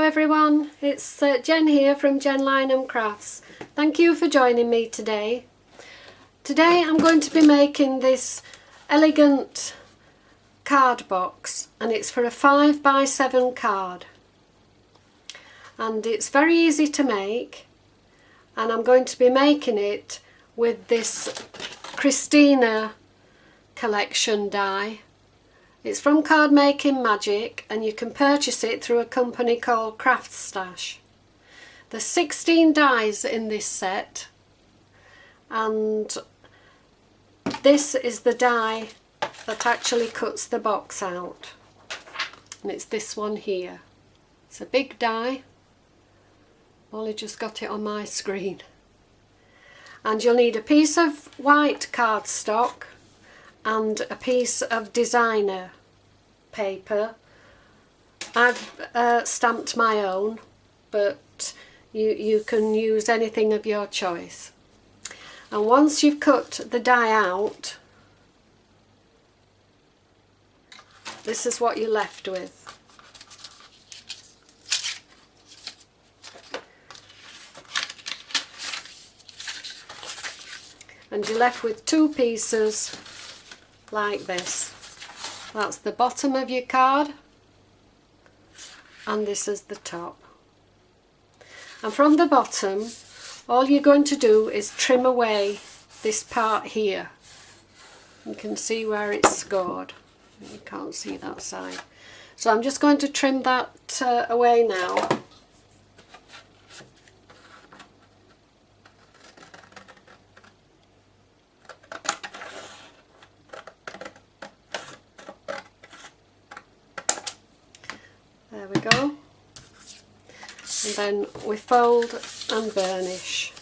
everyone, it's Jen here from Lynam Crafts. Thank you for joining me today. Today I'm going to be making this elegant card box, and it's for a 5x7 card, and it's very easy to make, and I'm going to be making it with this Christina collection die. It's from Card Making Magic, and you can purchase it through a company called Craft Stash. There's 16 dies in this set, and this is the die that actually cuts the box out, and it's this one here. It's a big die. Only just got it on my screen. And you'll need a piece of white cardstock and a piece of designer paper. I've stamped my own, but you can use anything of your choice. And once you've cut the die out, this is what you're left with. And you're left with two pieces like this. That's the bottom of your card, and this is the top. And from the bottom, all you're going to do is trim away this part here. You can see where it's scored. You can't see that side. So I'm just going to trim that away now. There we go. And then we fold and burnish.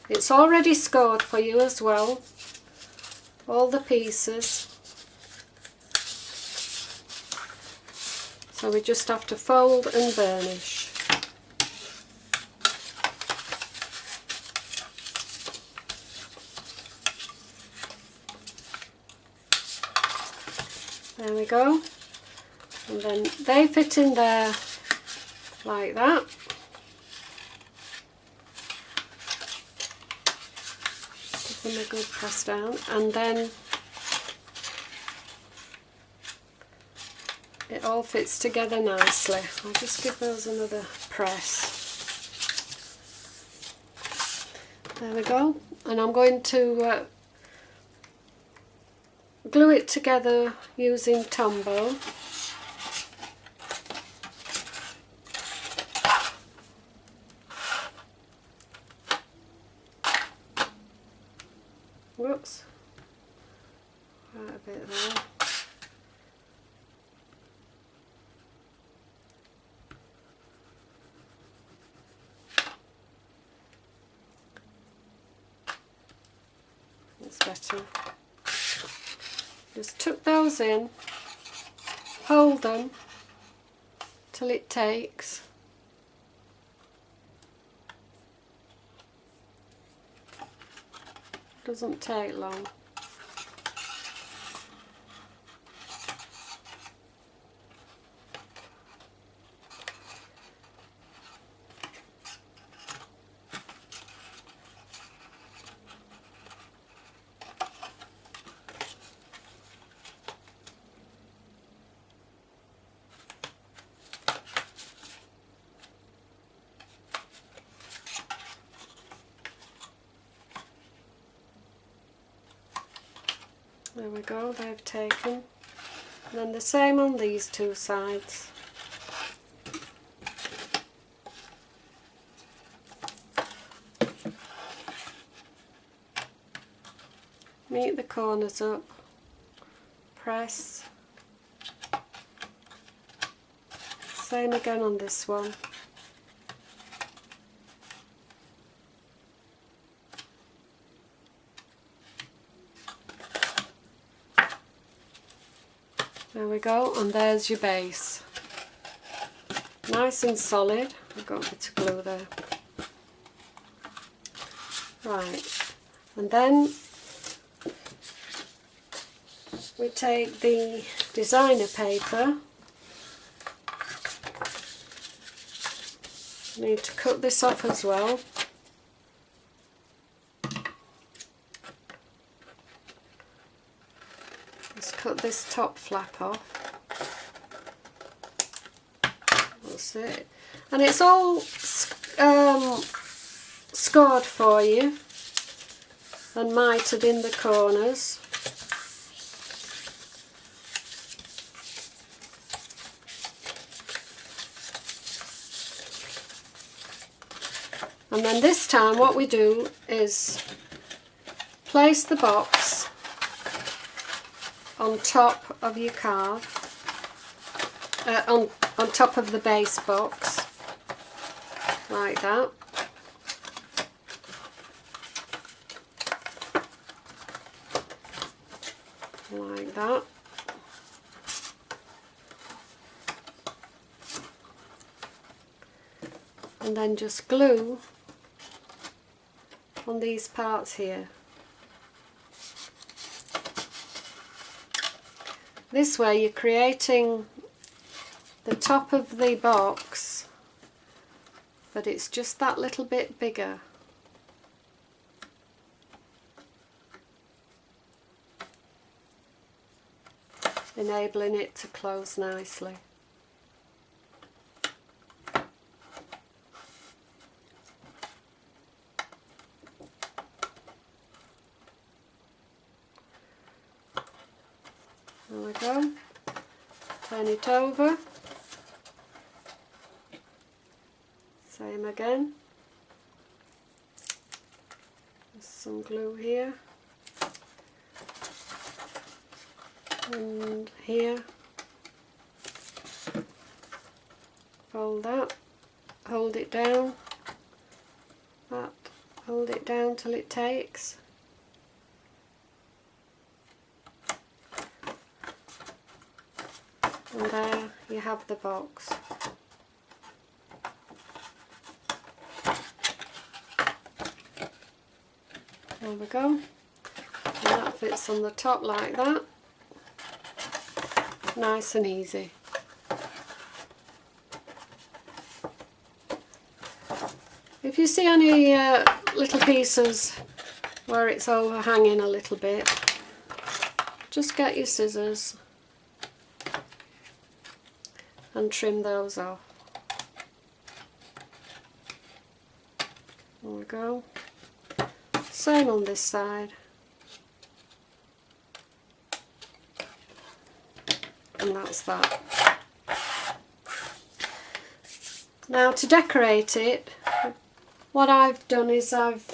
It's already scored for you as well, all the pieces. So we just have to fold and burnish. There we go, and then they fit in there like that. Give them a good press down, and then it all fits together nicely. I'll just give those another press. There we go, and I'm going to glue it together using Tombow. Whoops, quite a bit there. That's better. Just tuck those in, hold them till it takes. Doesn't take long. There we go, they've taken. And then the same on these two sides. Meet the corners up, press. Same again on this one. There we go, and there's your base. Nice and solid. I've got a bit of glue there. Right, and then we take the designer paper. Need to cut this off as well. Let's cut this top flap off. That's it. And it's all scored for you and mitered in the corners. And then this time what we do is place the box on top of your card, on top of the base box, like that. Like that. And then just glue on these parts here. This way you're creating the top of the box, but it's just that little bit bigger. Enabling it to close nicely. There we go. Turn it over. Same again. There's some glue here. And here. Fold that. Hold it down. That. Hold it down till it takes. And there you have the box. There we go. And that fits on the top like that. Nice and easy. If you see any little pieces where it's overhanging a little bit, just get your scissors and trim those off. There we go. Same on this side. And that's that. Now to decorate it, what I've done is I've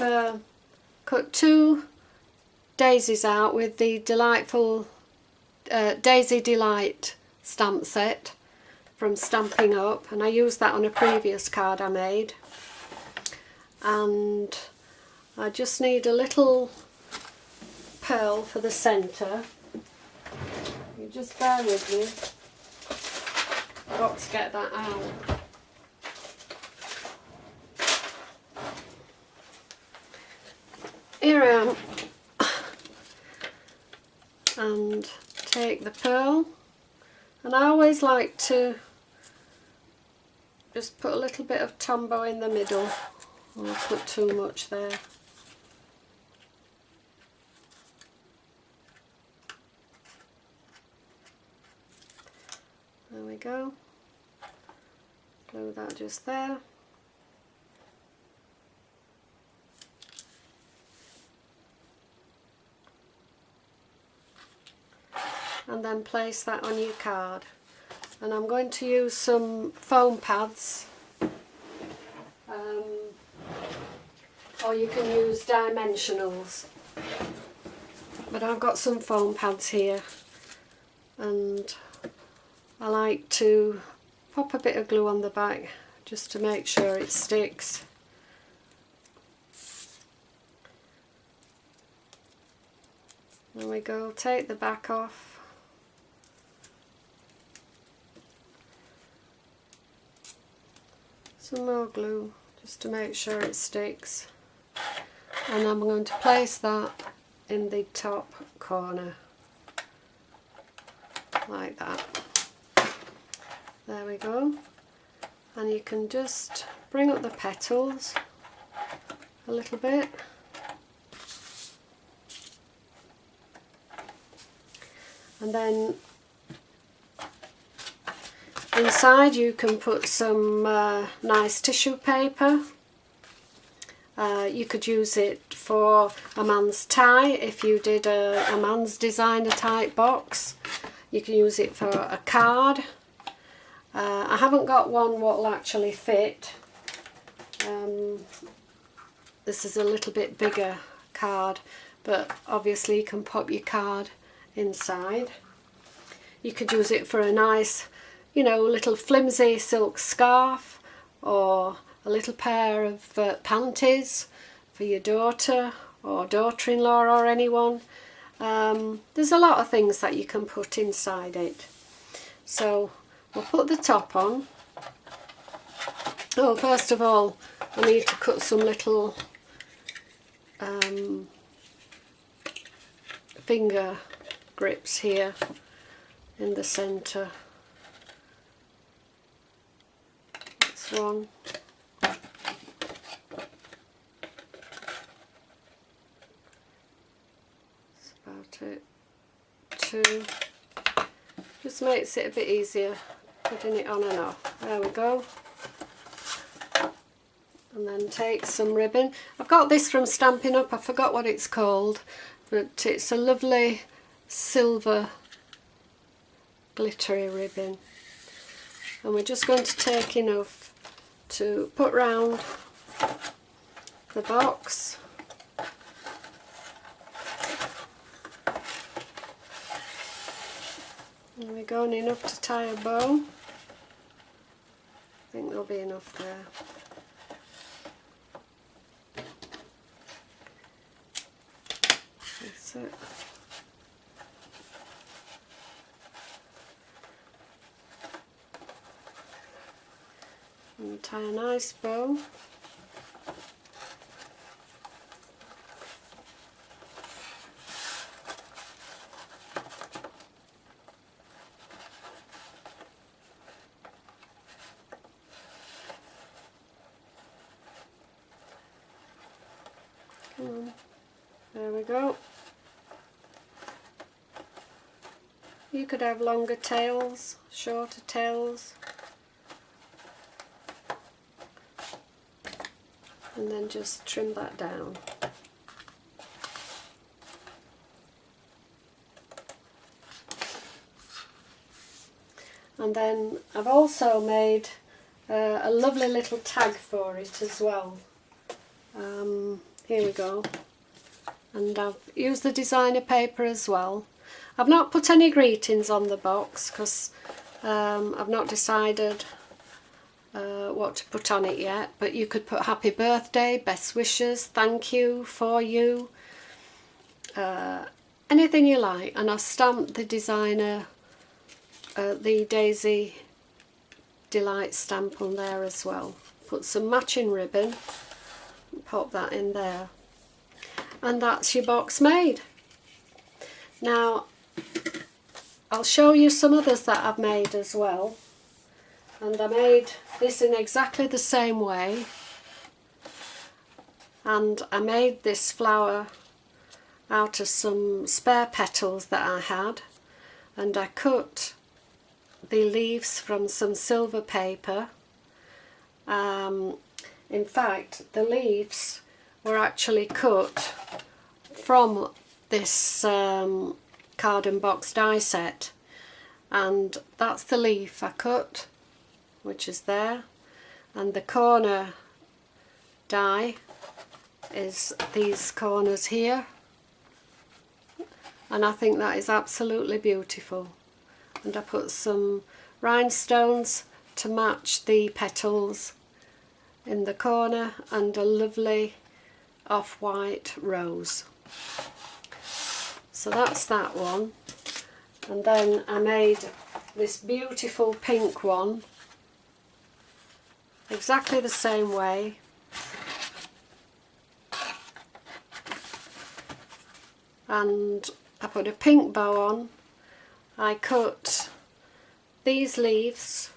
cut 2 daisies out with the delightful Daisy Delight stamp set from Stamping Up, and I used that on a previous card I made. And I just need a little pearl for the centre. You just bear with me. I've got to get that out. Here I am. And take the pearl, and I always like to just put a little bit of Tombow in the middle. I won't put too much there. There we go. Glue that just there. And then place that on your card. And I'm going to use some foam pads, or you can use dimensionals, but I've got some foam pads here, and I like to pop a bit of glue on the back just to make sure it sticks. There we go, take the back off. Some more glue just to make sure it sticks, and I'm going to place that in the top corner like that. There we go. And you can just bring up the petals a little bit. And then inside you can put some nice tissue paper. You could use it for a man's tie if you did a man's designer type box. You can use it for a card. I haven't got one what will actually fit. This is a little bit bigger card, but obviously you can pop your card inside. You could use it for a nice, you know, little flimsy silk scarf, or a little pair of panties for your daughter or daughter-in-law or anyone. There's a lot of things that you can put inside it. So we'll put the top on. Oh, first of all, I need to cut some little finger grips here in the centre. That's one. That's about it. Two. Just makes it a bit easier putting it on and off. There we go. And then take some ribbon. I've got this from Stampin' Up. I forgot what it's called, but it's a lovely silver glittery ribbon. And we're just going to take enough to put round the box. There we go, and enough to tie a bow. I think there'll be enough there. That's it. And tie a nice bow. Come on. There we go. You could have longer tails, shorter tails, and then just trim that down. And then I've also made a lovely little tag for it as well. Here we go. And I've used the designer paper as well. I've not put any greetings on the box because I've not decided what to put on it yet, but you could put happy birthday, best wishes, thank you, for you, anything you like. And I've stamped the designer, the Daisy Delight stamp on there as well. Put some matching ribbon, pop that in there, and that's your box made. Now I'll show you some others that I've made as well, and I made this in exactly the same way, and I made this flower out of some spare petals that I had, and I cut the leaves from some silver paper. In fact, the leaves were actually cut from this card and box die set, and that's the leaf I cut, which is there, and the corner die is these corners here, and I think that is absolutely beautiful. And I put some rhinestones to match the petals in the corner, and a lovely off-white rose. So that's that one. And then I made this beautiful pink one exactly the same way, and I put a pink bow on, I cut these leaves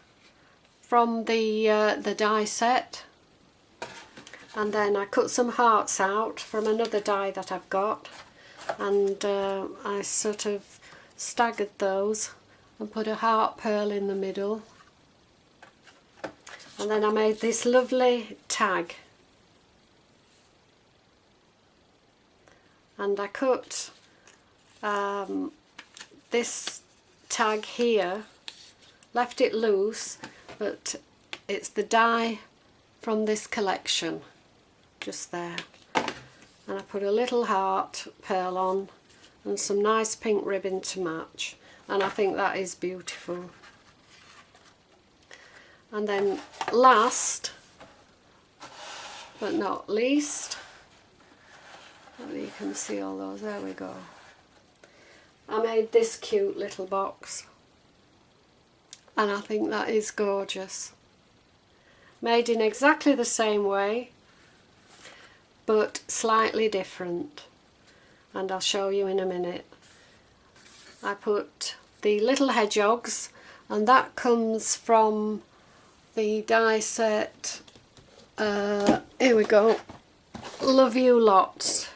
from the die set, and then I cut some hearts out from another die that I've got, and I sort of staggered those and put a heart pearl in the middle, and then I made this lovely tag, and I cut this tag here, left it loose, but it's the die from this collection just there, and I put a little heart pearl on and some nice pink ribbon to match, and I think that is beautiful. And then last but not least, you can see all those, there we go, I made this cute little box, and I think that is gorgeous. Made in exactly the same way, but slightly different, and I'll show you in a minute. I put the little hedgehogs, and that comes from the die set, here we go, Love You Lots,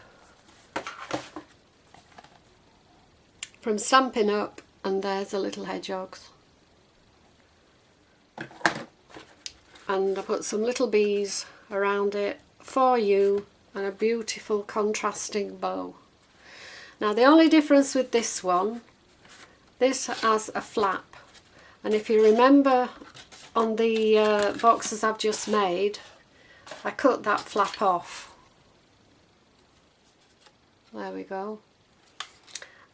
from Stampin' Up, and there's the little hedgehogs. And I put some little bees around it for you, and a beautiful contrasting bow. Now the only difference with this one, this has a flap, and if you remember on the boxes I've just made, I cut that flap off. There we go.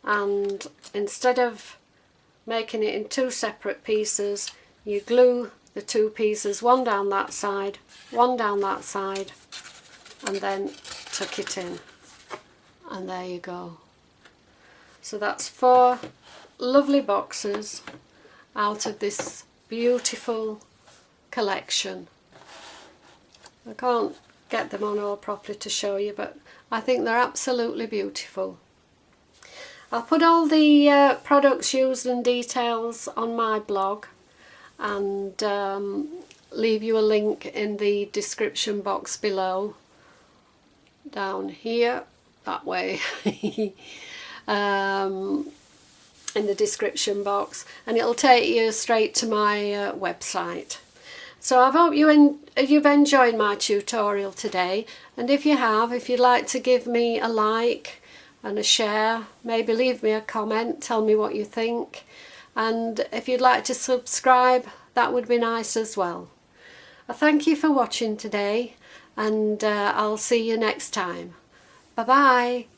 And instead of making it in two separate pieces, you glue the two pieces, one down that side, one down that side, and then tuck it in, and there you go. So that's 4 lovely boxes out of this beautiful collection. I can't get them on all properly to show you, but I think they're absolutely beautiful. I'll put all the products used and details on my blog, and leave you a link in the description box below, down here, that way, in the description box, and it'll take you straight to my website. So I hope you've enjoyed my tutorial today, and if you have, if you'd like to give me a like and a share, maybe leave me a comment, tell me what you think, and if you'd like to subscribe, that would be nice as well. I thank you for watching today, and I'll see you next time. Bye bye.